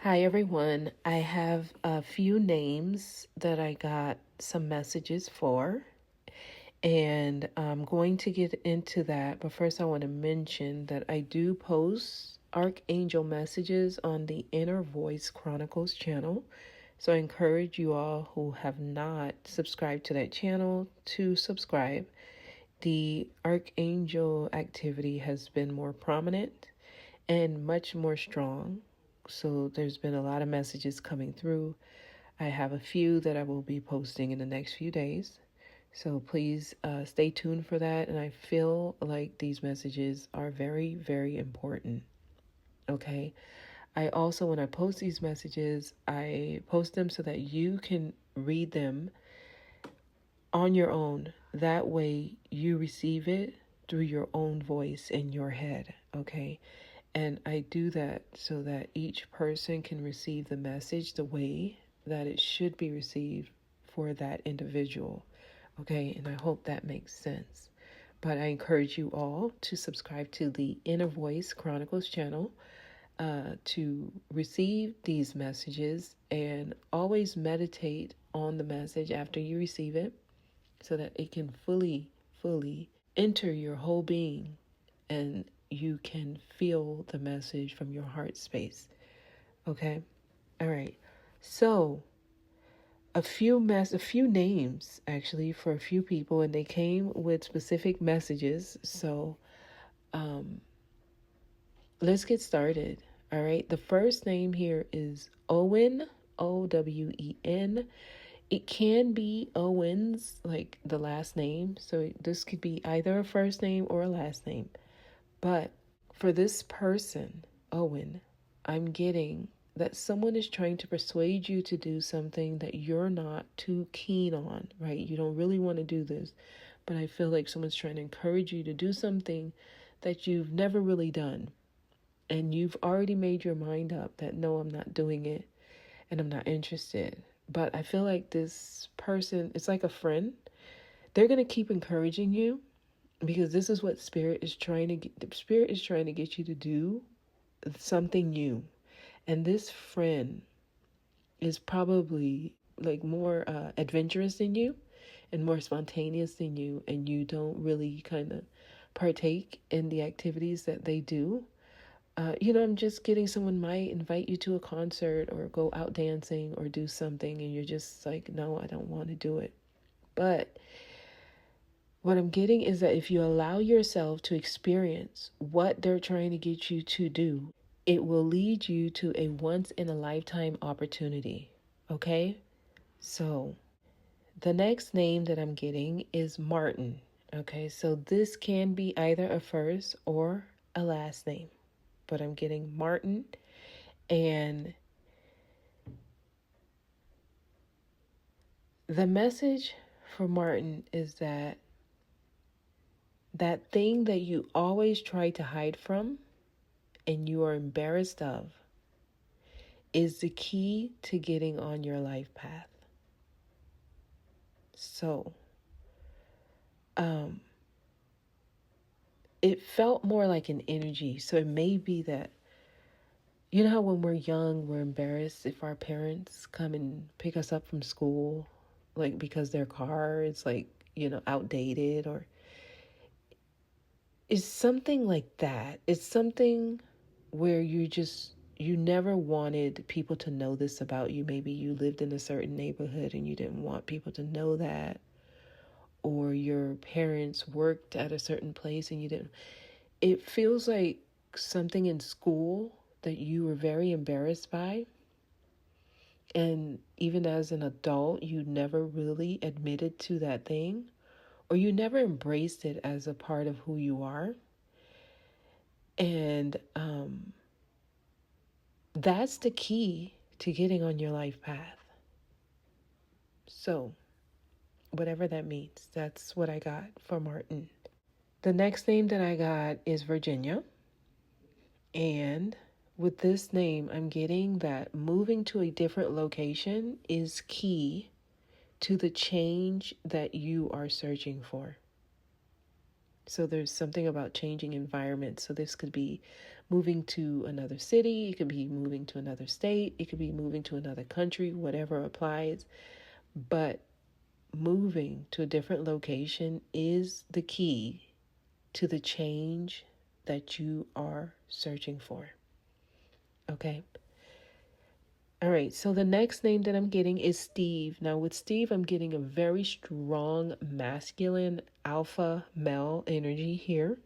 Hi, everyone. I have a few names that I got some messages for, and I'm going to get into that. But first, I want to mention that I do post Archangel messages on the Inner Voice Chronicles channel. So I encourage you all who have not subscribed to that channel to subscribe. The Archangel activity has been more prominent and much more strong. So there's been a lot of messages coming through. I have a few that I will be posting in the next few days. So please stay tuned for that. And I feel like these messages are very, very important. Okay. I also, when I post these messages, I post them so that you can read them on your own. That way you receive it through your own voice in your head. Okay. And I do that so that each person can receive the message the way that it should be received for that individual. Okay, and I hope that makes sense. But I encourage you all to subscribe to the Inner Voice Chronicles channel to receive these messages, and always meditate on the message after you receive it so that it can fully enter your whole being and you can feel the message from your heart space. Okay? All right. So, a few names actually for a few people, and they came with specific messages. So, let's get started. All right. The first name here is Owen, Owen. It can be Owens, like the last name. So this could be either a first name or a last name. But for this person, Owen, I'm getting that someone is trying to persuade you to do something that you're not too keen on, right? You don't really want to do this, but I feel like someone's trying to encourage you to do something that you've never really done. And you've already made your mind up that, no, I'm not doing it and I'm not interested. But I feel like this person, it's like a friend. They're going to keep encouraging you, because this is what Spirit is trying to get. The Spirit is trying to get you to do something new. And this friend is probably like more adventurous than you and more spontaneous than you. And you don't really kind of partake in the activities that they do. I'm just getting someone might invite you to a concert or go out dancing or do something. And you're just like, no, I don't want to do it. But what I'm getting is that if you allow yourself to experience what they're trying to get you to do, it will lead you to a once-in-a-lifetime opportunity. Okay? So, the next name that I'm getting is Martin. Okay? So, this can be either a first or a last name. But I'm getting Martin. And the message for Martin is that thing that you always try to hide from and you are embarrassed of is the key to getting on your life path. So, it felt more like an energy. So it may be that, you know how when we're young, we're embarrassed if our parents come and pick us up from school, like because their car is like, outdated, or it's something like that. It's something where you never wanted people to know this about you. Maybe you lived in a certain neighborhood and you didn't want people to know that. Or your parents worked at a certain place and you didn't. It feels like something in school that you were very embarrassed by. And even as an adult, you never really admitted to that thing, or you never embraced it as a part of who you are. And that's the key to getting on your life path. So, whatever that means, that's what I got for Martin. The next name that I got is Virginia. And with this name, I'm getting that moving to a different location is key to the change that you are searching for. So there's something about changing environments. So this could be moving to another city, it could be moving to another state, it could be moving to another country, whatever applies. But moving to a different location is the key to the change that you are searching for. Okay. All right. So the next name that I'm getting is Steve. Now, with Steve, I'm getting a very strong masculine alpha male energy here.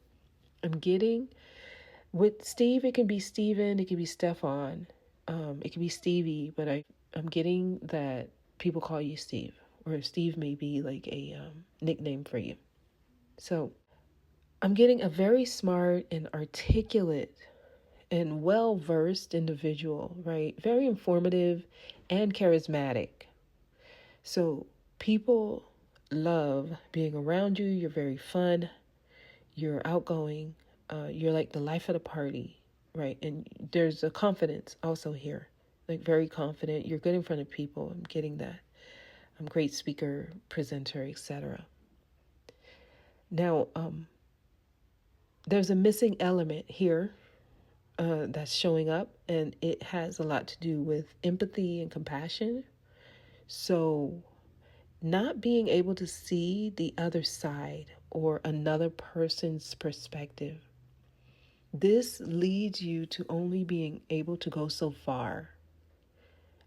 I'm getting with Steve, it can be Steven, it can be Stefan, it can be Stevie, but I'm getting that people call you Steve, or Steve may be like a nickname for you. So I'm getting a very smart and articulate and well-versed individual, right? Very informative and charismatic. So people love being around you. You're very fun. You're outgoing. You're like the life of the party, right? And there's a confidence also here, like very confident. You're good in front of people. I'm getting that. I'm a great speaker, presenter, etc. Now, there's a missing element here that's showing up, and it has a lot to do with empathy and compassion. So, not being able to see the other side or another person's perspective. This leads you to only being able to go so far.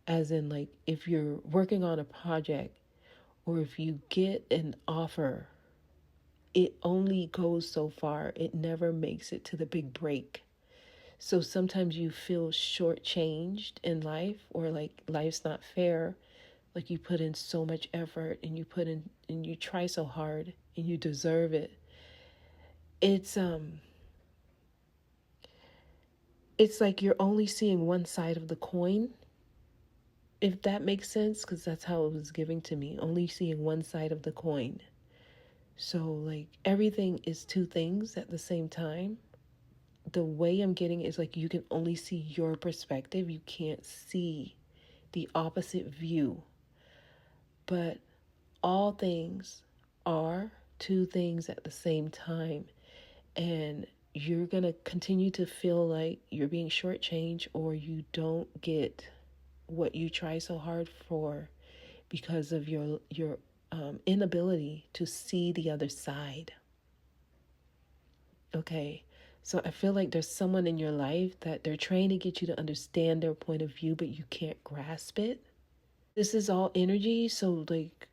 As in, like, if you're working on a project or if you get an offer, it only goes so far. It never makes it to the big break. So sometimes you feel shortchanged in life, or like life's not fair. Like you put in so much effort and you put in and you try so hard and you deserve it. It's like you're only seeing one side of the coin, if that makes sense, because that's how it was given to me, only seeing one side of the coin. So like everything is two things at the same time. The way I'm getting it is like you can only see your perspective. You can't see the opposite view. But all things are two things at the same time. And you're going to continue to feel like you're being shortchanged, or you don't get what you try so hard for because of your inability to see the other side. Okay, so I feel like there's someone in your life that they're trying to get you to understand their point of view, but you can't grasp it. This is all energy, so like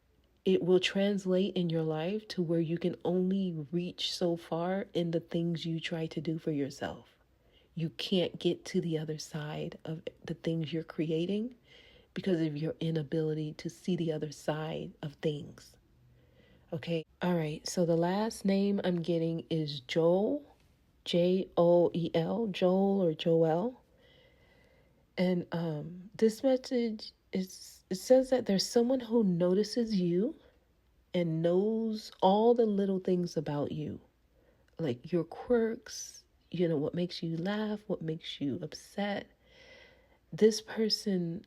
it will translate in your life to where you can only reach so far in the things you try to do for yourself. You can't get to the other side of the things you're creating because of your inability to see the other side of things. Okay. All right. So the last name I'm getting is Joel, Joel, Joel or Joel. And this message it says that there's someone who notices you and knows all the little things about you, like your quirks, what makes you laugh, what makes you upset. This person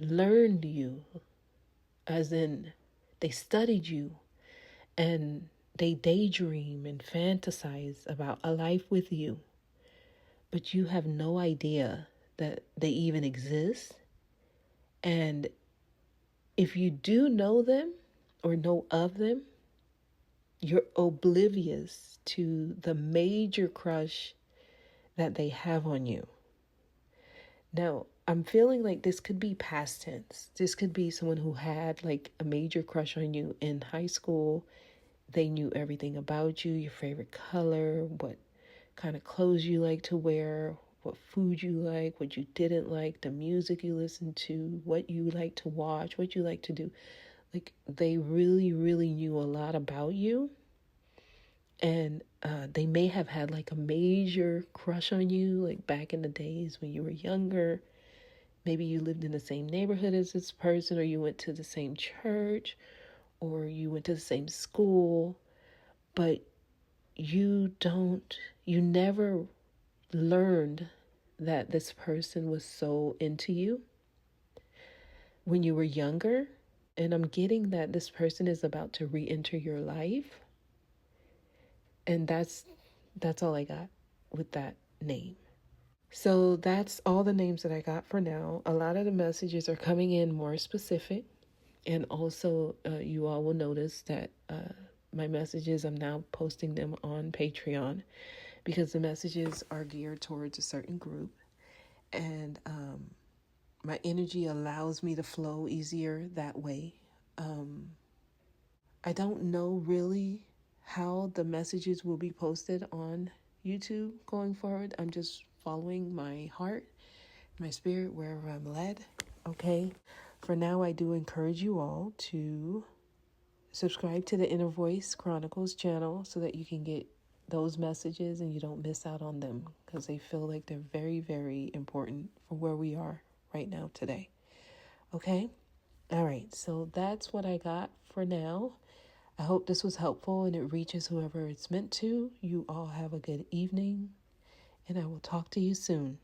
learned you, as in they studied you and they daydream and fantasize about a life with you, but you have no idea that they even exist. And if you do know them or know of them, you're oblivious to the major crush that they have on you. Now, I'm feeling like this could be past tense. This could be someone who had like a major crush on you in high school. They knew everything about you, your favorite color, what kind of clothes you like to wear, what food you like, what you didn't like, the music you listen to, what you like to watch, what you like to do. Like they really, really knew a lot about you. And they may have had like a major crush on you, like back in the days when you were younger. Maybe you lived in the same neighborhood as this person, or you went to the same church, or you went to the same school, but you never learned that this person was so into you when you were younger. And I'm getting that this person is about to re-enter your life. And that's all I got with that. name. So that's all the names that I got for now. A lot of the messages are coming in more specific. And also, you all will notice that my messages, I'm now posting them on Patreon because the messages are geared towards a certain group. And my energy allows me to flow easier that way. I don't know really how the messages will be posted on YouTube going forward. I'm just following my heart, my spirit, wherever I'm led. Okay. For now, I do encourage you all to subscribe to the Inner Voice Chronicles channel so that you can get those messages and you don't miss out on them, because they feel like they're very, very important for where we are right now today. Okay? All right. So that's what I got for now. I hope this was helpful and it reaches whoever it's meant to. You all have a good evening, and I will talk to you soon.